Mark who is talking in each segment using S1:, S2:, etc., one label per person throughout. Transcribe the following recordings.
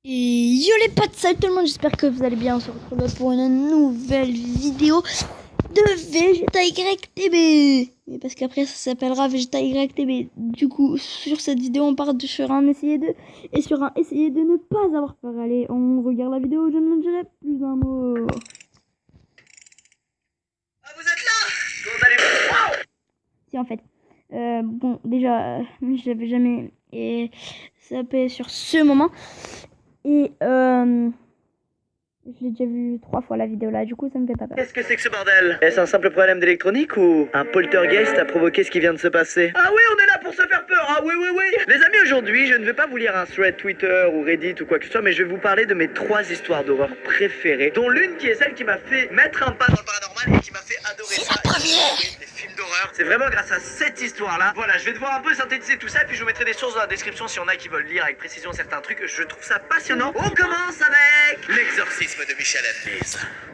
S1: Et yo les potes, salut tout le monde, j'espère que vous allez bien. On se retrouve pour une nouvelle vidéo de Vegeta YTB. Mais parce qu'après ça s'appellera Vegeta YTB. Du coup, sur cette vidéo, on part sur un essayer de et sur un essayer de ne pas avoir peur. Allez, on regarde la vidéo, je ne dirai plus un mot.
S2: Ah, vous êtes là? Comment allez-vous? Wow!
S1: Si en fait, bon déjà, j'avais jamais sapé sur ce moment. Et je l'ai déjà vu 3 fois la vidéo là, du coup ça me fait pas peur.
S2: Qu'est-ce que c'est que ce bordel? Est-ce un simple problème d'électronique ou un poltergeist a provoqué ce qui vient de se passer? Ah oui, on est là pour se faire peur. Ah oui. Les amis, aujourd'hui, je ne vais pas vous lire un thread Twitter ou Reddit ou quoi que ce soit, mais je vais vous parler de mes 3 histoires d'horreur préférées, dont l'une qui est celle qui m'a fait mettre un pas dans le paranormal et qui m'a fait adorer ça. Les films d'horreur. C'est vraiment grâce à cette histoire-là. Voilà, je vais devoir un peu synthétiser tout ça, puis je vous mettrai des sources dans la description si on a qui veulent lire avec précision certains trucs. Je trouve ça passionnant. On commence avec l'exorcisme de Michel Hadley.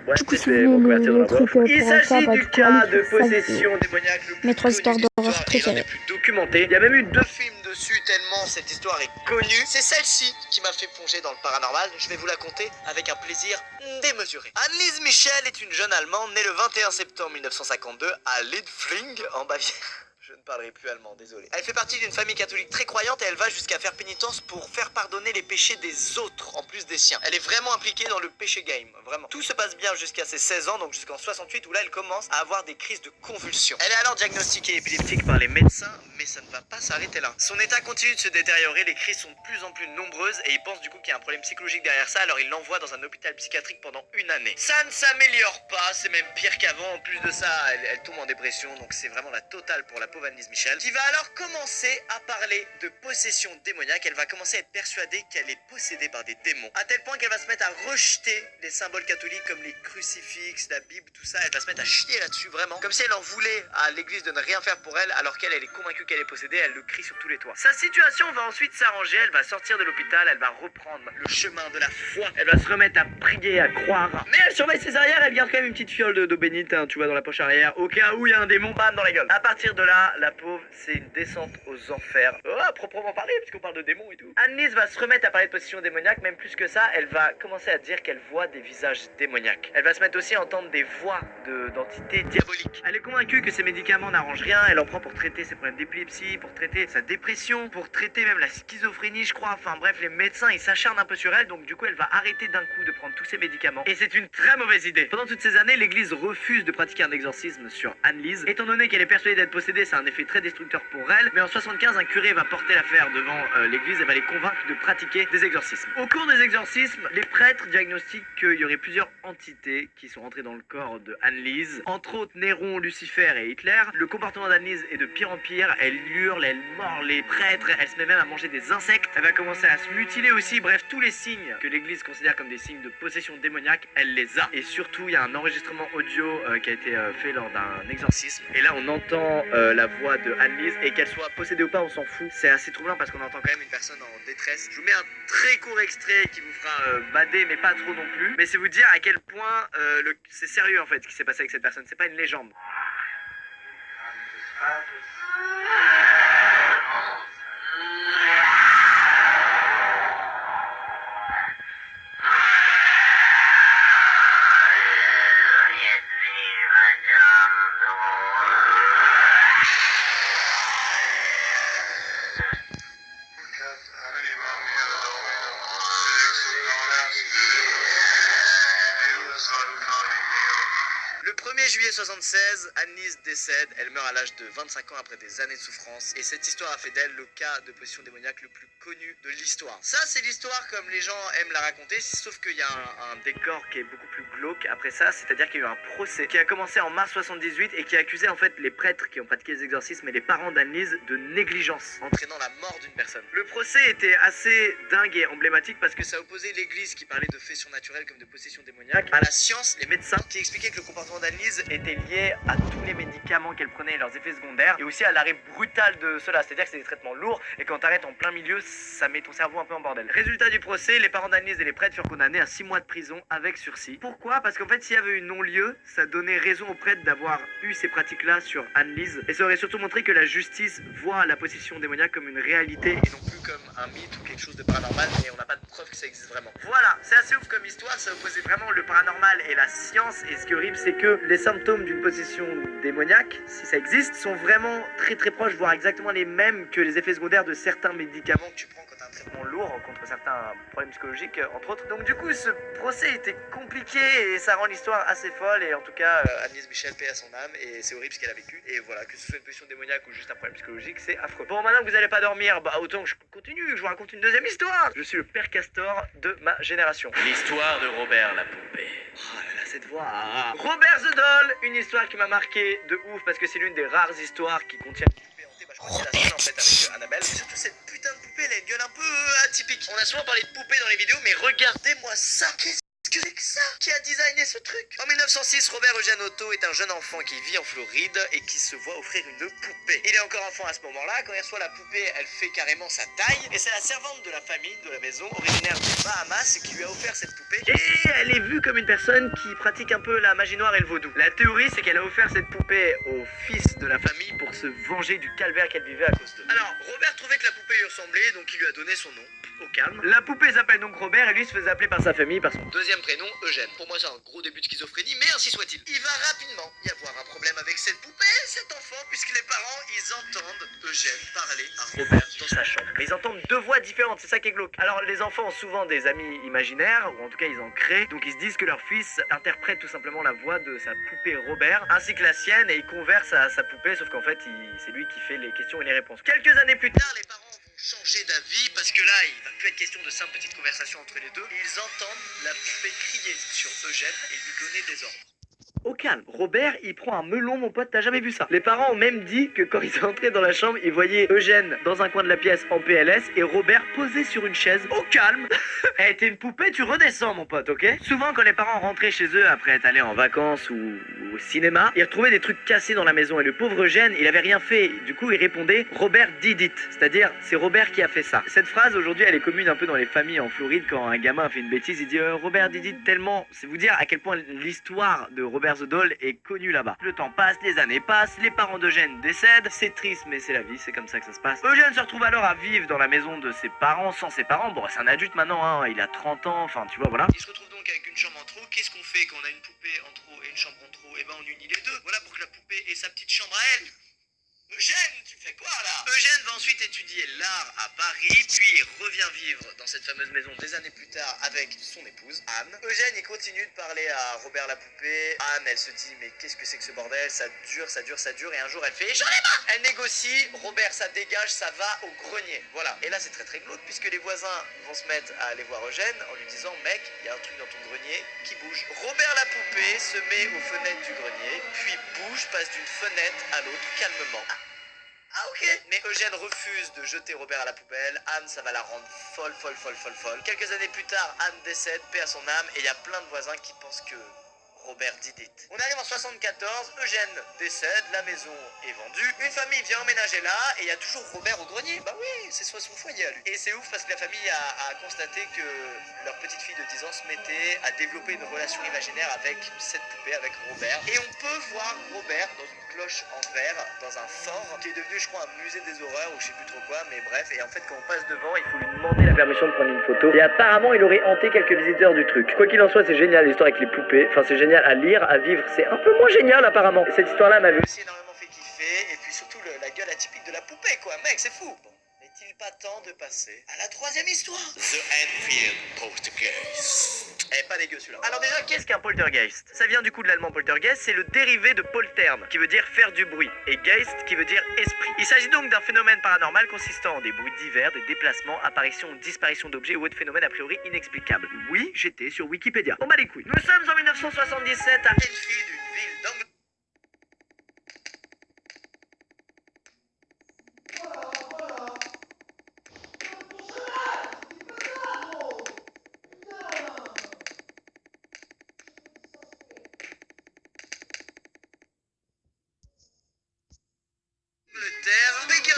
S2: Ouais,
S1: Du coup,
S2: je
S1: si
S2: vais
S1: vous
S2: me
S1: voulez
S2: convertir dans
S1: le
S2: la
S1: truc
S2: prof. Il
S1: pour ça,
S2: s'agit
S1: bah,
S2: du
S1: du coup,
S2: cas
S1: allez
S2: de
S1: sur ça,
S2: possession démoniaque le plus
S1: mes 3
S2: connu
S1: histoires
S2: de
S1: d'horreur
S2: l'histoire et l'un
S1: préférées.
S2: des plus documentés. Il y a même eu 2 films dessus tellement cette histoire est connue. C'est celle-ci qui m'a fait plonger dans le paranormal. Je vais vous la conter avec un plaisir démesuré. Anneliese Michel est une jeune Allemande née le 21 septembre 1952 à Lidfling en Bavière. Je ne parlerai plus allemand, désolé. Elle fait partie d'une famille catholique très croyante et elle va jusqu'à faire pénitence pour faire pardonner les péchés des autres, en plus des siens. Elle est vraiment impliquée dans le péché game, vraiment. Tout se passe bien jusqu'à ses 16 ans, donc jusqu'en 68, où là elle commence à avoir des crises de convulsions. Elle est alors diagnostiquée épileptique par les médecins, mais ça ne va pas s'arrêter là. Son état continue de se détériorer, les crises sont de plus en plus nombreuses et il pense du coup qu'il y a un problème psychologique derrière ça, alors il l'envoie dans un hôpital psychiatrique pendant une année. Ça ne s'améliore pas, c'est même pire qu'avant. En plus de ça, elle tombe en dépression, donc c'est vraiment la totale pour la pauvre Anneliese Michel, qui va alors commencer à parler de possession démoniaque. Elle va commencer à être persuadée qu'elle est possédée par des démons, à tel point qu'elle va se mettre à rejeter les symboles catholiques comme les crucifixes, la Bible, tout ça. Elle va se mettre à chier là-dessus, vraiment, comme si elle en voulait à l'église de ne rien faire pour elle, alors qu'elle est convaincue qu'elle est possédée. Elle le crie sur tous les toits. Sa situation va ensuite s'arranger, elle va sortir de l'hôpital, elle va reprendre le chemin de la foi, elle va se remettre à prier, à croire, mais elle surveille ses arrières. Elle garde quand même une petite fiole d'eau bénite, hein, tu vois, dans la poche arrière, au cas où il y a un démon, bam, dans la gueule. À partir de là, la pauvre, c'est une descente aux enfers. À proprement parler, puisqu'on parle de démons et tout. Anneliese va se remettre à parler de possession démoniaque, même plus que ça, elle va commencer à dire qu'elle voit des visages démoniaques. Elle va se mettre aussi à entendre des voix d'entités diaboliques. Elle est convaincue que ces médicaments n'arrangent rien, elle en prend pour traiter ses problèmes d'épilepsie, pour traiter sa dépression, pour traiter même la schizophrénie, je crois. Enfin bref, les médecins, ils s'acharnent un peu sur elle, donc du coup, elle va arrêter d'un coup de prendre tous ces médicaments. Et c'est une très mauvaise idée. Pendant toutes ces années, l'église refuse de pratiquer un exorcisme sur Anneliese. Étant donné qu'elle est persuadée d'être possédée, c'est un effet très destructeur pour elle. Mais en 75, un curé va porter l'affaire devant l'église et va les convaincre de pratiquer des exorcismes. Au cours des exorcismes, les prêtres diagnostiquent qu'il y aurait plusieurs entités qui sont rentrées dans le corps de Anneliese. Entre autres, Néron, Lucifer et Hitler. Le comportement d'Anneliese est de pire en pire. Elle hurle, elle mord les prêtres, elle se met même à manger des insectes. Elle va commencer à se mutiler aussi. Bref, tous les signes que l'église considère comme des signes de possession démoniaque, elle les a. Et surtout, il y a un enregistrement audio qui a été fait lors d'un exorcisme. Et là, on entend la voix de Anneliese, et qu'elle soit possédée ou pas, on s'en fout. C'est assez troublant parce qu'on entend quand même une personne en détresse. Je vous mets un très court extrait qui vous fera bader, mais pas trop non plus. Mais c'est vous dire à quel point c'est sérieux en fait ce qui s'est passé avec cette personne. C'est pas une légende. Le 1er juillet 76, Anneliese décède. Elle meurt à l'âge de 25 ans après des années de souffrance. Et cette histoire a fait d'elle le cas de possession démoniaque le plus connu de l'histoire. Ça, c'est l'histoire comme les gens aiment la raconter, sauf qu'il y a un décor qui est beaucoup plus glauque après ça. C'est-à-dire qu'il y a eu un procès qui a commencé en mars 78 et qui a accusé en fait les prêtres qui ont pratiqué les exorcismes et les parents d'Anneliese de négligence, entraînant la mort d'une personne. Le procès était assez dingue et emblématique parce que ça opposait l'église qui parlait de faits surnaturels comme de possession démoniaque à la science, les médecins qui expliquaient que le comportement d'Anneliese Annelise était liée à tous les médicaments qu'elle prenait et leurs effets secondaires, et aussi à l'arrêt brutal de cela, c'est-à-dire que c'est des traitements lourds, et quand t'arrêtes en plein milieu, ça met ton cerveau un peu en bordel. Résultat du procès, les parents d'Annelise et les prêtres furent condamnés à 6 mois de prison avec sursis. Pourquoi? Parce qu'en fait, s'il y avait eu non-lieu, ça donnait raison aux prêtres d'avoir eu ces pratiques-là sur Annelise, et ça aurait surtout montré que la justice voit la possession démoniaque comme une réalité, et non plus comme un mythe ou quelque chose de paranormal, et on n'a pas de preuve que ça existe vraiment. Voilà, c'est assez ouf comme histoire, ça opposait vraiment le paranormal et la science, et ce qui est horrible, c'est que les symptômes d'une possession démoniaque, si ça existe, sont vraiment très très proches, voire exactement les mêmes que les effets secondaires de certains médicaments que tu prends quand t'as un traitement lourd contre certains problèmes psychologiques, entre autres. Donc du coup, ce procès était compliqué et ça rend l'histoire assez folle, et en tout cas, Annelise Michel, paix à son âme, et c'est horrible ce qu'elle a vécu, et voilà, que ce soit une possession démoniaque ou juste un problème psychologique, c'est affreux. Bon, maintenant que vous allez pas dormir, bah autant que je continue, que je vous raconte une deuxième histoire. Je suis le père Castor de ma génération.
S3: L'histoire de Robert la poupée.
S2: Oh là là, cette voix. Robert the Doll, une histoire qui m'a marqué de ouf parce que c'est l'une des rares histoires qui contient une poupée hantée. Bah, je crois que c'est la seule en fait avec Annabelle. Mais surtout cette putain de poupée, elle a une gueule un peu atypique. On a souvent parlé de poupées dans les vidéos, mais regardez-moi ça. Qu'est-ce que c'est que ça? Qui a designé ce truc? En 1906, Robert Eugène Otto est un jeune enfant qui vit en Floride et qui se voit offrir une poupée. Il est encore enfant à ce moment-là. Quand il reçoit la poupée, elle fait carrément sa taille. Et c'est la servante de la famille, de la maison, originaire des Bahamas, qui lui a offert cette poupée. Et elle est vue comme une personne qui pratique un peu la magie noire et le vaudou. La théorie, c'est qu'elle a offert cette poupée au fils de la famille pour se venger du calvaire qu'elle vivait à cause d'eux. Alors, Robert trouvait que la poupée lui ressemblait, donc il lui a donné son nom. Au calme. La poupée s'appelle donc Robert et lui se faisait appeler par sa famille par son deuxième prénom, Eugène. Pour moi, c'est un gros début de schizophrénie, mais ainsi soit-il. Il va rapidement y avoir un problème avec cette poupée, cet enfant, puisque les parents, ils entendent Eugène parler à Robert dans sa chambre. Mais ils entendent deux voix différentes, c'est ça qui est glauque. Alors, les enfants ont souvent des amis imaginaires, ou en tout cas, ils en créent, donc ils se disent que leur fils interprète tout simplement la voix de sa poupée Robert, ainsi que la sienne, et il converse à sa poupée, sauf qu'en fait, c'est lui qui fait les questions et les réponses. Quelques années plus tard, les parents vont changer d'avis parce que là, il va plus être question de simples petites conversations entre les deux. Ils entendent la poupée crier sur Eugène et lui donner des ordres. Au calme, Robert, il prend un melon, mon pote, t'as jamais vu ça. Les parents ont même dit que quand ils sont entrés dans la chambre, ils voyaient Eugène dans un coin de la pièce en PLS et Robert posé sur une chaise. Au calme. Elle était une poupée, tu redescends, mon pote, ok? Souvent, quand les parents rentraient chez eux après être allés en vacances ou au cinéma, ils retrouvaient des trucs cassés dans la maison et le pauvre Eugène, il avait rien fait. Du coup, il répondait Robert did it, c'est-à-dire c'est Robert qui a fait ça. Cette phrase aujourd'hui, elle est commune un peu dans les familles en Floride. Quand un gamin fait une bêtise, il dit Robert did it, tellement. C'est vous dire à quel point l'histoire de Robert the Doll est connue là-bas. Le temps passe, les années passent, les parents d'Eugène décèdent. C'est triste, mais c'est la vie, c'est comme ça que ça se passe. Eugène se retrouve alors à vivre dans la maison de ses parents sans ses parents. Bon, c'est un adulte maintenant, hein, il a 30 ans, enfin tu vois, voilà. Il se retrouve donc avec une chambre en trop. Qu'est-ce qu'on fait quand on a une poupée en trop et une chambre en trop? Eh ben on unit les deux. Voilà pour que la poupée ait sa petite chambre à elle. Eugène, tu fais quoi là? Eugène va ensuite étudier l'art à Paris, puis il revient vivre dans cette fameuse maison des années plus tard avec son épouse, Anne. Eugène, il continue de parler à Robert la poupée. Anne, elle se dit, mais qu'est-ce que c'est que ce bordel? Ça dure, ça dure, ça dure, et un jour elle fait, j'en ai marre! Elle négocie, Robert, ça dégage, ça va au grenier. Voilà. Et là, c'est très très glauque, puisque les voisins vont se mettre à aller voir Eugène en lui disant, mec, il y a un truc dans ton grenier qui bouge. Robert la poupée se met aux fenêtres du grenier, puis bouge, passe d'une fenêtre à l'autre calmement. Ah ok. Mais Eugène refuse de jeter Robert à la poubelle. Anne, ça va la rendre folle, folle, folle, folle, folle. Quelques années plus tard, Anne décède, paix à son âme, et il y a plein de voisins qui pensent que Robert did it. On arrive en 74, Eugène décède, la maison est vendue, une famille vient emménager là, et il y a toujours Robert au grenier. Bah oui, c'est soit son foyer à lui. Et c'est ouf parce que la famille a constaté que leur petite fille de 10 ans se mettait à développer une relation imaginaire avec cette poupée, avec Robert. Et on peut voir Robert dans une cloche en verre, dans un fort, qui est devenu, je crois, un musée des horreurs, ou je sais plus trop quoi, mais bref. Et en fait, quand on passe devant, il faut lui demander la permission de prendre une photo. Et apparemment, il aurait hanté quelques visiteurs du truc. Quoi qu'il en soit, c'est génial l'histoire avec les poupées. Enfin, c'est génial à lire, à vivre. C'est un peu moins génial apparemment. Et cette histoire-là m'avait aussi énormément fait kiffer. Et puis surtout la gueule atypique de la poupée, quoi. Mec, c'est fou. Bon, n'est-il pas temps de passer à la troisième histoire?
S3: The Enfield Poltergeist.
S2: Eh, pas dégueu celui-là. Alors déjà, qu'est-ce qu'un poltergeist? Ça vient du coup de l'allemand poltergeist, c'est le dérivé de poltern, qui veut dire faire du bruit, et geist, qui veut dire esprit. Il s'agit donc d'un phénomène paranormal consistant en des bruits divers, des déplacements, apparitions ou disparitions d'objets ou autres phénomènes a priori inexplicables. Oui, j'étais sur Wikipédia. On bat les couilles. Nous sommes en 1977 à Enfield, une ville d'Angleterre.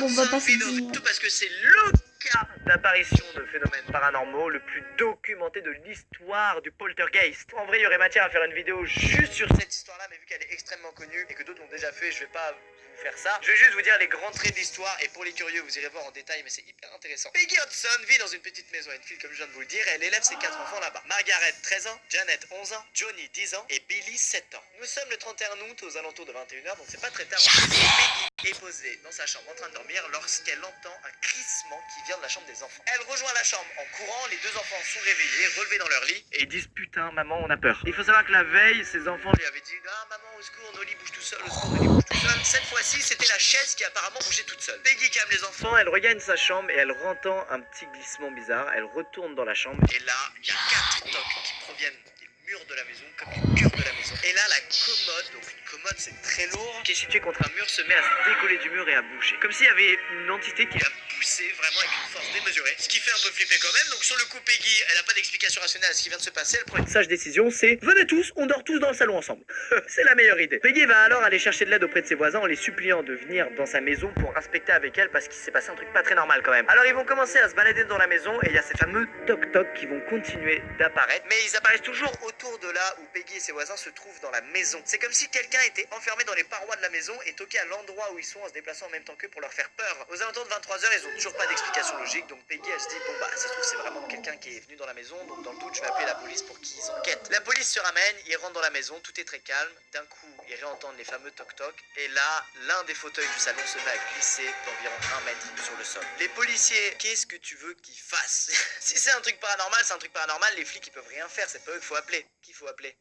S1: Bon, on va pas
S2: vidéo,
S1: se dire.
S2: surtout parce que c'est le cas d'apparition de phénomènes paranormaux le plus documenté de l'histoire du poltergeist. En vrai, il y aurait matière à faire une vidéo juste sur cette histoire-là, mais vu qu'elle est extrêmement connue et que d'autres l'ont déjà fait, je vais pas vous faire ça. Je vais juste vous dire les grands traits de l'histoire, et pour les curieux, vous irez voir en détail, mais c'est hyper intéressant. Peggy Hudson vit dans une petite maison à Enfield, comme je viens de vous le dire, et elle élève ses 4 enfants là-bas. Margaret, 13 ans, Janet, 11 ans, Johnny, 10 ans, et Billy, 7 ans. Nous sommes le 31 août aux alentours de 21h, donc c'est pas très tard. Peggy est posée dans sa chambre en train de dormir lorsqu'elle entend un crissement qui vient de la chambre des enfants. Elle rejoint la chambre en courant, les 2 enfants sont réveillés, relevés dans leur lit, et ils disent putain maman on a peur. Il faut savoir que la veille, ses enfants lui avaient dit ah maman au secours, Nolly bouge tout seul, au secours Nolly bouge tout seul. Cette fois-ci c'était la chaise qui apparemment bougeait toute seule. Peggy calme les enfants, elle regagne sa chambre et elle entend un petit glissement bizarre. Elle retourne dans la chambre et là il y a 4 tocs qui proviennent des murs de la maison, comme du cœur de la maison. Et là la commode, donc une commode c'est très lourd, qui est située contre un mur, se met à se décoller du mur et à bouger. Comme s'il y avait une entité qui a poussé vraiment avec une force démesurée. Ce qui fait un peu flipper quand même. Donc sur le coup Peggy, elle a pas d'explication rationnelle à ce qui vient de se passer. Elle prend une sage décision, c'est venez tous, on dort tous dans le salon ensemble. C'est la meilleure idée. Peggy va alors aller chercher de l'aide auprès de ses voisins en les suppliant de venir dans sa maison pour inspecter avec elle parce qu'il s'est passé un truc pas très normal quand même. Alors ils vont commencer à se balader dans la maison et il y a ces fameux toc-toc qui vont continuer d'apparaître. Mais ils apparaissent toujours autour de là où Peggy et ses voisins se trouvent dans la maison. C'est comme si quelqu'un était enfermé dans les parois de la maison et toquait à l'endroit où ils sont en se déplaçant en même temps qu'eux pour leur faire peur. Aux alentours de 23h, ils ont toujours pas d'explication logique, donc Peggy elle se dit bon bah ça se trouve c'est vraiment quelqu'un qui est venu dans la maison, donc dans le doute je vais appeler la police pour qu'ils enquêtent. La police se ramène, ils rentrent dans la maison, tout est très calme, d'un coup ils réentendent les fameux toc-toc et là l'un des fauteuils du salon se met à glisser d'environ 1 mètre sur le sol. Les policiers, qu'est-ce que tu veux qu'ils fassent? Si c'est un truc paranormal, c'est un truc paranormal, les flics ils peuvent rien faire, c'est pas eux qu'il faut appeler. Qui faut appeler?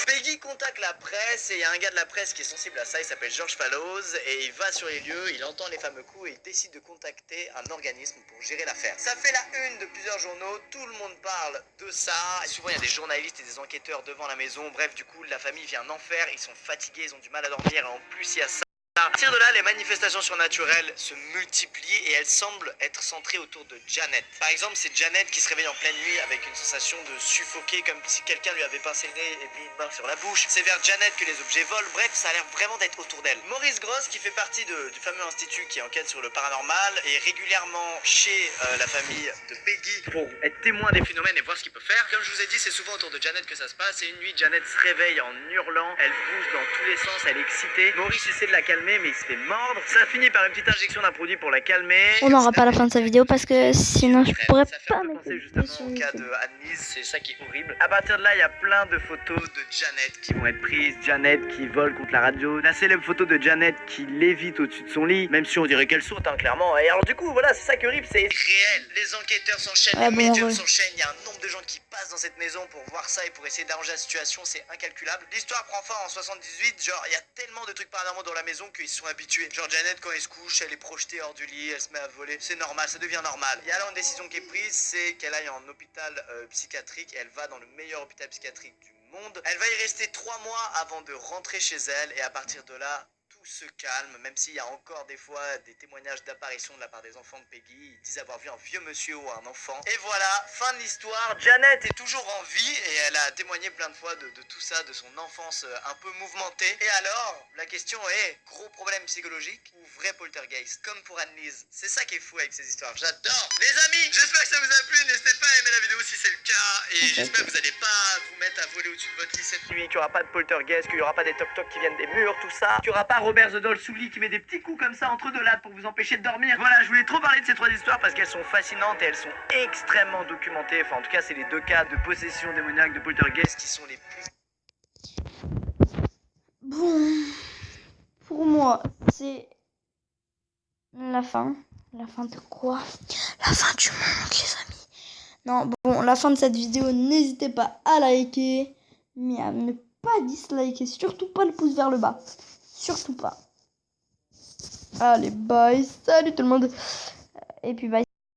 S2: Peggy contacte la presse et il y a un gars de la presse qui est sensible à ça, il s'appelle George Fallows et il va sur les lieux, il entend les fameux coups et il décide de contacter un organisme pour gérer l'affaire. Ça fait la une de plusieurs journaux, tout le monde parle de ça, et souvent il y a des journalistes et des enquêteurs devant la maison, bref du coup la famille vit un enfer, ils sont fatigués, ils ont du mal à dormir et en plus il y a ça. À partir de là, les manifestations surnaturelles se multiplient et elles semblent être centrées autour de Janet. Par exemple, c'est Janet qui se réveille en pleine nuit avec une sensation de suffoquer comme si quelqu'un lui avait pincé le nez et mis une main sur la bouche. C'est vers Janet que les objets volent, bref, ça a l'air vraiment d'être autour d'elle. Maurice Gross, qui fait partie du fameux institut qui enquête sur le paranormal, est régulièrement chez la famille de Peggy pour être témoin des phénomènes et voir ce qu'il peut faire. Comme je vous ai dit, c'est souvent autour de Janet que ça se passe et une nuit, Janet se réveille en hurlant, elle bouge dans tous les sens, elle est excitée. Maurice essaie de la calmer mais il se fait mordre. Ça finit par une petite injection d'un produit pour la calmer.
S1: On n'aura pas la fin de sa vidéo parce que sinon je pourrais
S2: ça fait
S1: pas
S2: un peu
S1: mettre
S2: penser
S1: une
S2: justement
S1: vidéo sur
S2: au cas
S1: YouTube.
S2: de Annelise, c'est ça qui est horrible. À partir de là, il y a plein de photos de Janet qui vont être prises. Janet qui vole contre la radio. La célèbre photo de Janet qui lévite au-dessus de son lit, même si on dirait qu'elle saute, hein, clairement. Et alors du coup, voilà, c'est ça qui est horrible, c'est réel. Les enquêteurs s'enchaînent,
S1: Ah
S2: les
S1: bon,
S2: médiums
S1: ouais.
S2: s'enchaînent. Il y a un nombre de gens qui passent dans cette maison pour voir ça et pour essayer d'arranger la situation, c'est incalculable. L'histoire prend fin en 78, genre il y a tellement de trucs paranormaux dans la maison qu'ils se sont habitués. Genre Janet quand elle se couche, elle est projetée hors du lit, elle se met à voler. C'est normal, ça devient normal. Il y a alors une décision qui est prise, c'est qu'elle aille en hôpital psychiatrique et elle va dans le meilleur hôpital psychiatrique du monde. Elle va y rester 3 mois avant de rentrer chez elle et à partir de là, tout se calme, même s'il y a encore des fois des témoignages d'apparition de la part des enfants de Peggy. Ils disent avoir vu un vieux monsieur ou un enfant. Et voilà, fin de l'histoire. Janet est toujours en vie et elle a témoigné plein de fois de tout ça, de son enfance un peu mouvementée. Et alors, la question est, gros problème psychologique ou vrai poltergeist? Comme pour Annelise. C'est ça qui est fou avec ces histoires. J'adore. Les amis, j'espère que ça vous a plu. N'hésitez pas à aimer la vidéo si c'est le cas. Et j'espère que vous n'allez pas vous mettre à voler au-dessus de votre lit cette nuit, qu'il n'y aura pas de poltergeist, qu'il n'y aura pas des toc-toc qui viennent des murs, tout ça. Qu'il n'y aura pas Robert the Doll sous le lit qui met des petits coups comme ça entre deux lattes pour vous empêcher de dormir. Voilà, je voulais trop parler de ces 3 histoires parce qu'elles sont fascinantes et elles sont extrêmement documentées. Enfin, en tout cas, c'est les 2 cas de possession démoniaque, de poltergeist qui sont les plus...
S1: Bon, pour moi, c'est la fin. La fin de quoi? La fin du monde, les amis. Non, bon, la fin de cette vidéo, n'hésitez pas à liker, mais à ne pas disliker, surtout pas le pouce vers le bas. Surtout pas. Allez, bye, salut tout le monde. Et puis bye.